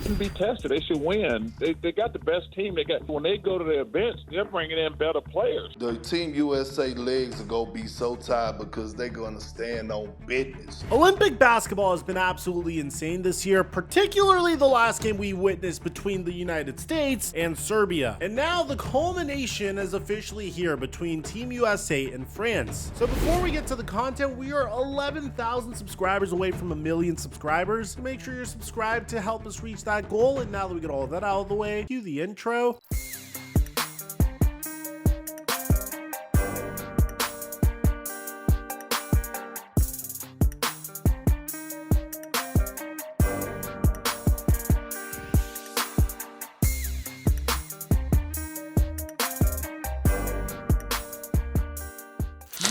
shouldn't be tested. They should win. They got the best team. When they go to their events, they're bringing in better players. The Team USA legs are going to be so tired because they're going to stand on business. Olympic basketball has been absolutely insane this year, particularly the last game we witnessed between the United States and Serbia. And now the culmination is officially here between Team USA and France. So before we get to the content, we are 11,000 subscribers away from 1 million subscribers. So make sure you're subscribed to help us reach that goal. And now that we get all of that out of the way, cue the intro.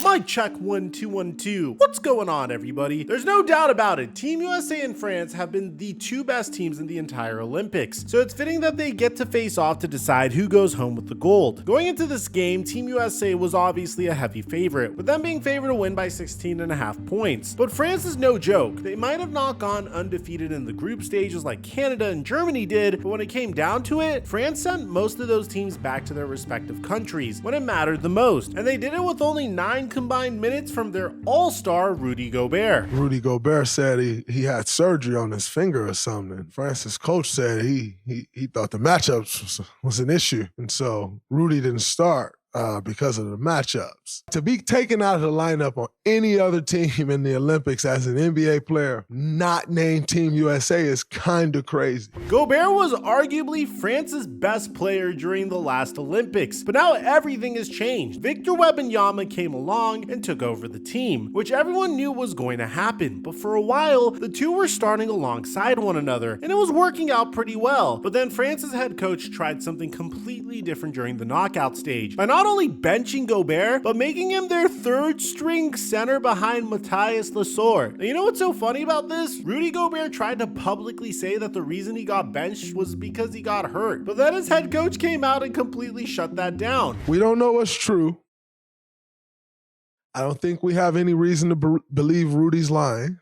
Mic check 1 2 1 2. What's going on, everybody? There's no doubt about it. Team USA and France have been the two best teams in the entire Olympics, so it's fitting that they get to face off to decide who goes home with the gold. Going into this game, Team USA was obviously a heavy favorite, with them being favored to win by 16.5 points. But France is no joke. They might have not gone undefeated in the group stages like Canada and Germany did, but when it came down to it, France sent most of those teams back to their respective countries when it mattered the most, and they did it with only 9 combined minutes from their all-star Rudy Gobert. Rudy Gobert said he had surgery on his finger or something. France's coach said he thought the matchups was an issue, and so Rudy didn't start because of the matchups. To be taken out of the lineup on any other team in the Olympics as an NBA player, not named Team USA, is kind of crazy. Gobert was arguably France's best player during the last Olympics, but now everything has changed. Victor Wembanyama came along and took over the team, which everyone knew was going to happen, but for a while, the two were starting alongside one another, and it was working out pretty well. But then France's head coach tried something completely different during the knockout stage, by not only benching Gobert, but making him their third string center behind Matthias Lesor. And you know what's so funny about this? Rudy Gobert tried to publicly say that the reason he got benched was because he got hurt, but then his head coach came out and completely shut that down. We don't know what's true. I don't think we have any reason to believe Rudy's lying,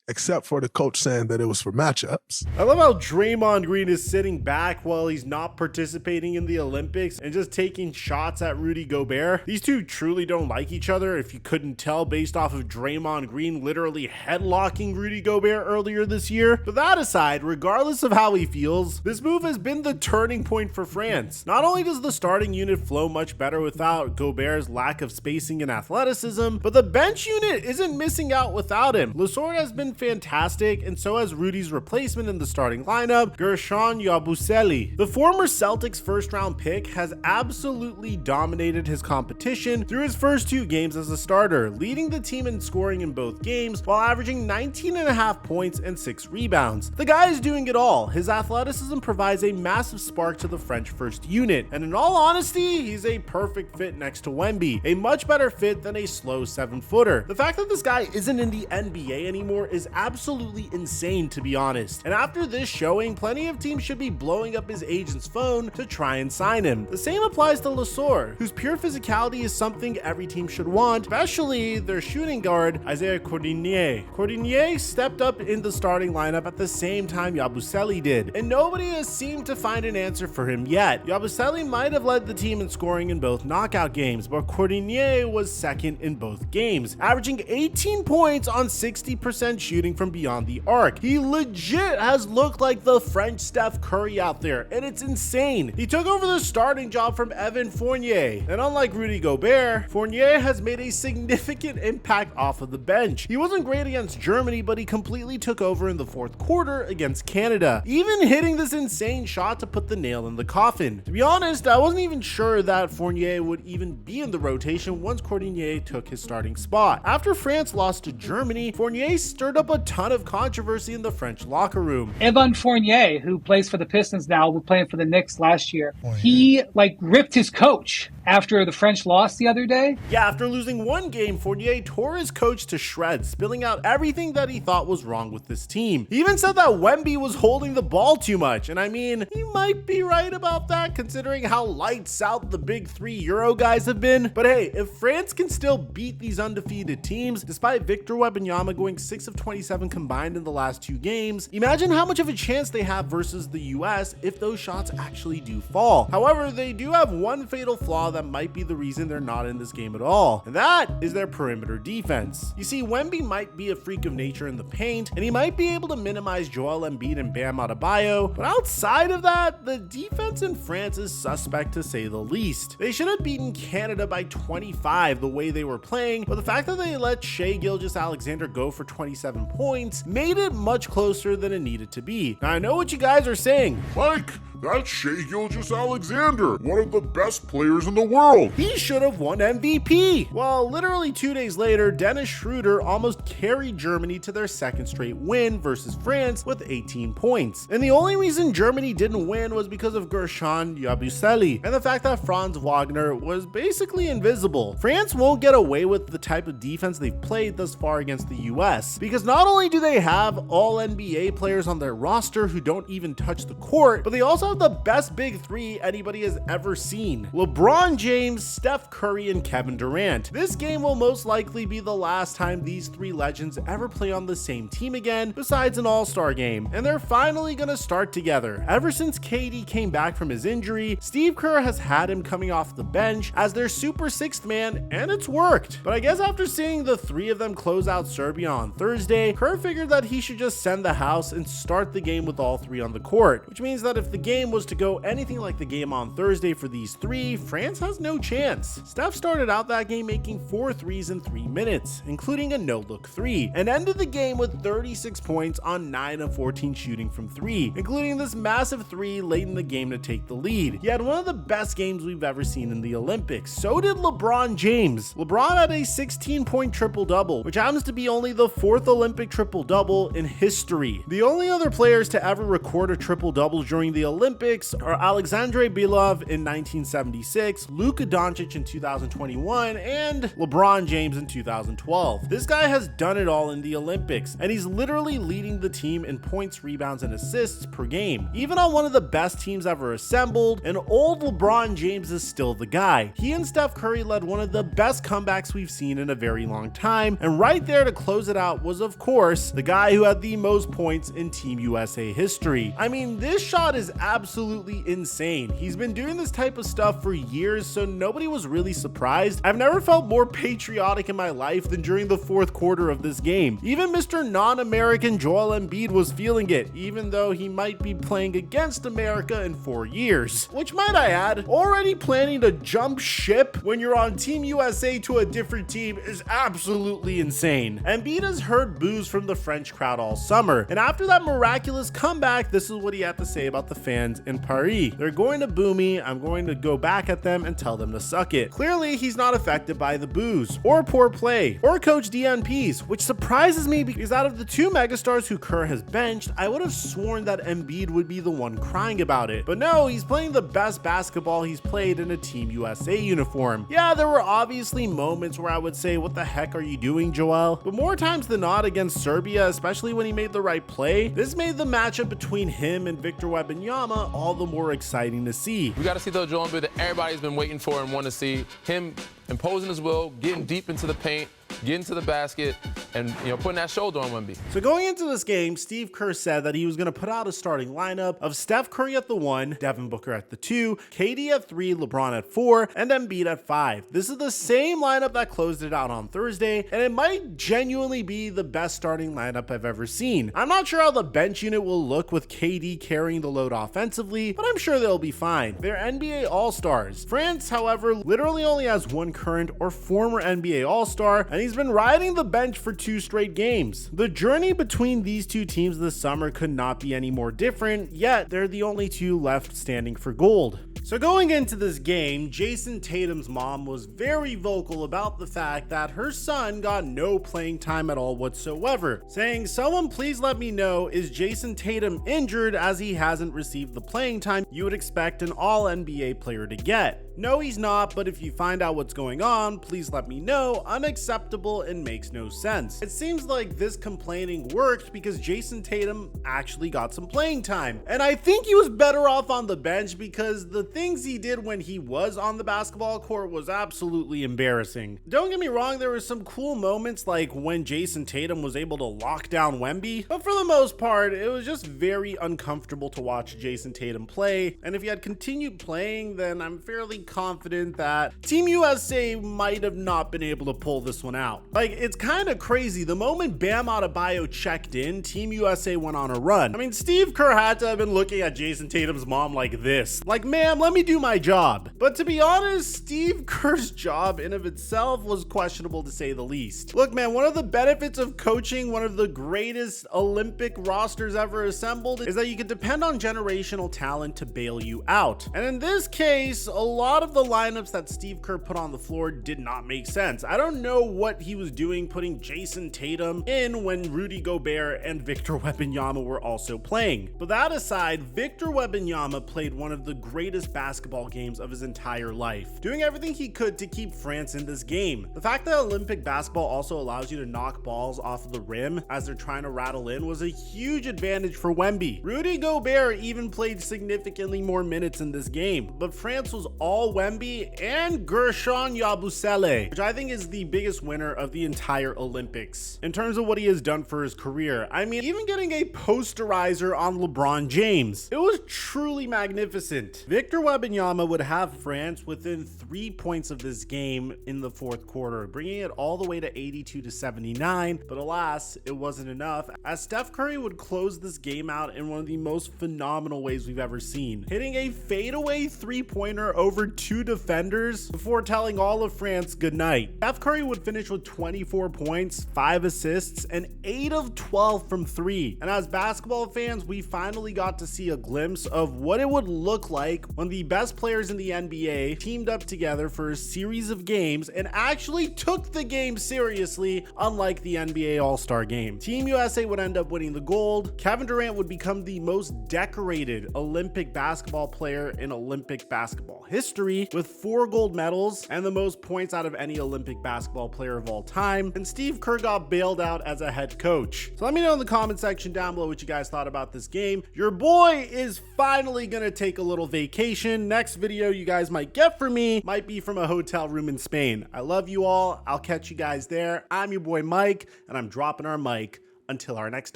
except for the coach saying that it was for matchups. I love how Draymond Green is sitting back while he's not participating in the Olympics and just taking shots at Rudy Gobert. These two truly don't like each other, if you couldn't tell based off of Draymond Green literally headlocking Rudy Gobert earlier this year. But that aside, regardless of how he feels, this move has been the turning point for France. Not only does the starting unit flow much better without Gobert's lack of spacing and athleticism, but the bench unit isn't missing out without him. Lesor has been fantastic, and so has Rudy's replacement in the starting lineup, Guerschon Yabusele. The former Celtics first-round pick has absolutely dominated his competition through his first 2 games as a starter, leading the team in scoring in both games while averaging 19.5 points and 6 rebounds. The guy is doing it all. His athleticism provides a massive spark to the French first unit, and in all honesty, he's a perfect fit next to Wemby, a much better fit than a slow 7-footer. The fact that this guy isn't in the NBA anymore is absolutely insane, to be honest. And after this showing, plenty of teams should be blowing up his agent's phone to try and sign him. The same applies to Lesor, whose pure physicality is something every team should want, especially their shooting guard, Isaiah Cordinier. Cordinier stepped up in the starting lineup at the same time Yabusele did, and nobody has seemed to find an answer for him yet. Yabusele might have led the team in scoring in both knockout games, but Cordinier was second in both games, averaging 18 points on 60% shooting from beyond the arc. He legit has looked like the French Steph Curry out there, and it's insane. He took over the starting job from Evan Fournier, and unlike Rudy Gobert, Fournier has made a significant impact off of the bench. He wasn't great against Germany, but he completely took over in the 4th quarter against Canada, even hitting this insane shot to put the nail in the coffin. To be honest, I wasn't even sure that Fournier would even be in the rotation once Cordinier took his starting spot. After France lost to Germany, Fournier stirred up a ton of controversy in the French locker room. Evan Fournier, who plays for the Pistons now, was playing for the Knicks last year. He ripped his coach after the French lost the other day. Yeah, after losing 1 game, Fournier tore his coach to shreds, spilling out everything that he thought was wrong with this team. He even said that Wemby was holding the ball too much, and I mean, he might be right about that considering how lights out the big 3 Euro guys have been. But hey, if France can still beat these undefeated teams, despite Victor Wembanyama going 6 of 20 27 combined in the last 2 games. Imagine how much of a chance they have versus the US if those shots actually do fall. However, they do have one fatal flaw that might be the reason they're not in this game at all, and that is their perimeter defense. You see, Wemby might be a freak of nature in the paint, and he might be able to minimize Joel Embiid and Bam Adebayo, but outside of that, the defense in France is suspect to say the least. They should have beaten Canada by 25 the way they were playing, but the fact that they let Shai Gilgeous-Alexander go for 27 points made it much closer than it needed to be. Now, I know what you guys are saying. Mike, that's Shai Gilgeous-Alexander, one of the best players in the world. He should have won MVP. Well, literally 2 days later, Dennis Schroeder almost carried Germany to their second straight win versus France with 18 points. And the only reason Germany didn't win was because of Gershon Yabusele and the fact that Franz Wagner was basically invisible. France won't get away with the type of defense they've played thus far against the US, because not only do they have all NBA players on their roster who don't even touch the court, but they also have the best big three anybody has ever seen: LeBron James, Steph Curry, and Kevin Durant. This game will most likely be the last time these 3 legends ever play on the same team again, besides an all-star game, and they're finally gonna start together. Ever since KD came back from his injury, Steve Kerr has had him coming off the bench as their super 6th man, and it's worked. But I guess after seeing the 3 of them close out Serbia on Thursday, Kerr figured that he should just send the house and start the game with all 3 on the court, which means that if the game was to go anything like the game on Thursday for these 3, France has no chance. Steph started out that game making 4 threes in 3 minutes, including a no-look 3, and ended the game with 36 points on 9 of 14 shooting from 3, including this massive 3 late in the game to take the lead. He had one of the best games we've ever seen in the Olympics. So did LeBron James. LeBron had a 16-point triple-double, which happens to be only the 4th Olympic triple-double in history. The only other players to ever record a triple-double during the Olympics are Alexandre Belov in 1976, Luka Doncic in 2021, and LeBron James in 2012. This guy has done it all in the Olympics, and he's literally leading the team in points, rebounds, and assists per game. Even on one of the best teams ever assembled, an old LeBron James is still the guy. He and Steph Curry led one of the best comebacks we've seen in a very long time, and right there to close it out was, of course, the guy who had the most points in Team USA history. I mean, this shot is absolutely insane. He's been doing this type of stuff for years, so nobody was really surprised. I've never felt more patriotic in my life than during the 4th quarter of this game. Even Mr. Non-American Joel Embiid was feeling it, even though he might be playing against America in 4 years. Which, might I add, already planning to jump ship when you're on Team USA to a different team is absolutely insane. Embiid has heard boos from the French crowd all summer, and after that miraculous comeback, this is what he had to say about the fans in Paris. They're going to boo me, I'm going to go back at them and tell them to suck it. Clearly, he's not affected by the boos, or poor play, or coach DNPs, which surprises me because out of the 2 megastars who Kerr has benched, I would have sworn that Embiid would be the one crying about it. But no, he's playing the best basketball he's played in a Team USA uniform. Yeah, there were obviously moments where I would say, what the heck are you doing, Joel? But more times than not against Serbia, especially when he made the right play, this made the matchup between him and Victor Wembanyama all the more exciting to see. We got to see the Joel Embiid that everybody's been waiting for and want to see. Him imposing his will, getting deep into the paint, getting to the basket, and putting that shoulder on Wemby. So going into this game, Steve Kerr said that he was going to put out a starting lineup of Steph Curry at the 1, Devin Booker at the 2, KD at 3, LeBron at 4, and Embiid at 5. This is the same lineup that closed it out on Thursday, and it might genuinely be the best starting lineup I've ever seen. I'm not sure how the bench unit will look with KD carrying the load offensively, but I'm sure they'll be fine. They're NBA All-Stars. France, however, literally only has 1 current or former NBA All-Star, and he's been riding the bench for 2 straight games. The journey between these 2 teams this summer could not be any more different, yet they're the only 2 left standing for gold. So going into this game, Jason Tatum's mom was very vocal about the fact that her son got no playing time at all whatsoever, saying, "Someone please let me know, is Jason Tatum injured, as he hasn't received the playing time you would expect an all-NBA player to get?" No, he's not, but if you find out what's going on, please let me know. Unacceptable and makes no sense. It seems like this complaining worked because Jason Tatum actually got some playing time. And I think he was better off on the bench because the things he did when he was on the basketball court was absolutely embarrassing. Don't get me wrong, there were some cool moments like when Jason Tatum was able to lock down Wemby, but for the most part, it was just very uncomfortable to watch Jason Tatum play. And if he had continued playing, then I'm fairly confident that Team USA might have not been able to pull this one out. Like, it's kind of crazy. The moment Bam Adebayo checked in, Team USA went on a run. I mean, Steve Kerr had to have been looking at Jason Tatum's mom like this. Like, ma'am, let me do my job. But to be honest, Steve Kerr's job in of itself was questionable to say the least. Look, man, one of the benefits of coaching one of the greatest Olympic rosters ever assembled is that you can depend on generational talent to bail you out. And in this case, a lot of the lineups that Steve Kerr put on the floor did not make sense. I don't know what he was doing putting Jason Tatum in when Rudy Gobert and Victor Wembanyama were also playing. But that aside, Victor Wembanyama played one of the greatest basketball games of his entire life, doing everything he could to keep France in this game. The fact that Olympic basketball also allows you to knock balls off of the rim as they're trying to rattle in was a huge advantage for Wemby. Rudy Gobert even played significantly more minutes in this game, but France was all Wemby and Gershon Yabusele, which I think is the biggest winner of the entire Olympics in terms of what he has done for his career. I mean, even getting a posterizer on LeBron James, it was truly magnificent. Victor Wembanyama would have France within 3 points of this game in the fourth quarter, bringing it all the way to 82-79, but alas, it wasn't enough, as Steph Curry would close this game out in one of the most phenomenal ways we've ever seen, hitting a fadeaway three-pointer over 2 defenders before telling all of France goodnight. Steph Curry would finish with 24 points, 5 assists, and 8 of 12 from 3. And as basketball fans, we finally got to see a glimpse of what it would look like when the best players in the NBA teamed up together for a series of games and actually took the game seriously, unlike the NBA All-Star Game. Team USA would end up winning the gold. Kevin Durant would become the most decorated Olympic basketball player in Olympic basketball history with 4 gold medals and the most points out of any Olympic basketball player of all time. And Steve Kerr got bailed out as a head coach. So let me know in the comment section down below what you guys thought about this game. Your boy is finally gonna take a little vacation. Next video you guys might get from me might be from a hotel room in Spain. I love you all. I'll catch you guys there. I'm your boy Mike, and I'm dropping our mic until our next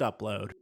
upload.